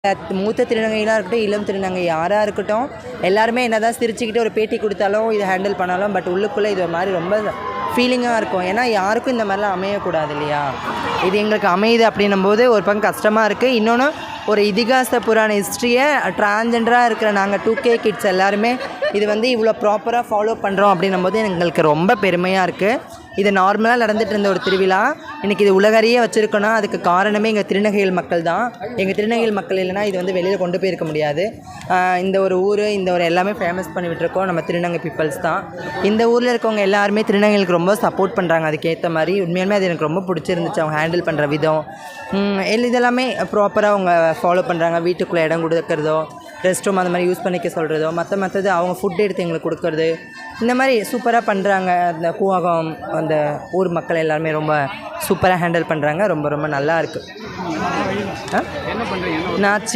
மூத்த திருநங்கைகளாக இருக்கட்டும், இளம் திருநங்கை யாராக இருக்கட்டும், எல்லாருமே என்ன தான் சிரிச்சுக்கிட்டு ஒரு பேட்டி கொடுத்தாலும் இதை ஹேண்டில் பண்ணாலும் பட் உள்ளுக்குள்ளே இது ஒரு மாதிரி ரொம்ப ஃபீலிங்காக இருக்கும். ஏன்னா யாருக்கும் இந்த மாதிரிலாம் அமையக்கூடாது இல்லையா? இது எங்களுக்கு அமையுது அப்படின்னும் போது ஒரு பக்கம் கஷ்டமாக இருக்குது. இன்னொன்று ஒரு இதிகாச புராண ஹிஸ்ட்ரியை டிரான்ஜெண்டராக இருக்கிற நாங்கள் 2K கிட்ஸ் எல்லாருமே இது இவ்வளோ ப்ராப்பராக ஃபாலோ பண்ணுறோம் அப்படின்னும் போது எங்களுக்கு ரொம்ப பெருமையாக இருக்குது. இது நார்மலாக நடந்துகிட்டு இருந்த ஒரு திருவிழா இன்றைக்கி இது உலகறியே வச்சுருக்கோன்னா அதுக்கு காரணமே எங்கள் திருநங்கைகள் மக்கள் தான். எங்கள் திருநங்கைகள் மக்கள் இல்லைனா இது வெளியில் கொண்டு போயிருக்க முடியாது. இந்த ஒரு ஊர் இந்த ஒரு எல்லாமே ஃபேமஸ் பண்ணி விட்டுருக்கோம் நம்ம திருநங்கை பீப்புள்ஸ் தான். இந்த ஊரில் இருக்கவங்க எல்லாருமே திருநங்கைகளுக்கு ரொம்ப சப்போர்ட் பண்ணுறாங்க. அதுக்கேற்ற மாதிரி உண்மையாலுமே அது எனக்கு ரொம்ப பிடிச்சிருந்துச்சு. அவங்க ஹேண்டில் பண்ணுற விதம் இதெல்லாமே ப்ராப்பராக அவங்க ஃபாலோ பண்ணுறாங்க. வீட்டுக்குள்ளே இடம் கொடுக்கறதோ, ரெஸ்ட் ரூம் அந்த மாதிரி யூஸ் பண்ணிக்க சொல்கிறதோ, மற்றது அவங்க ஃபுட் எடுத்து எங்களுக்கு கொடுக்குறது, இந்த மாதிரி சூப்பராக பண்ணுறாங்க. அந்த கூவாகம் அந்த ஊர் மக்கள் எல்லாருமே ரொம்ப சூப்பராக ஹேண்டில் பண்ணுறாங்க. ரொம்ப ரொம்ப நல்லா இருக்குது. நான்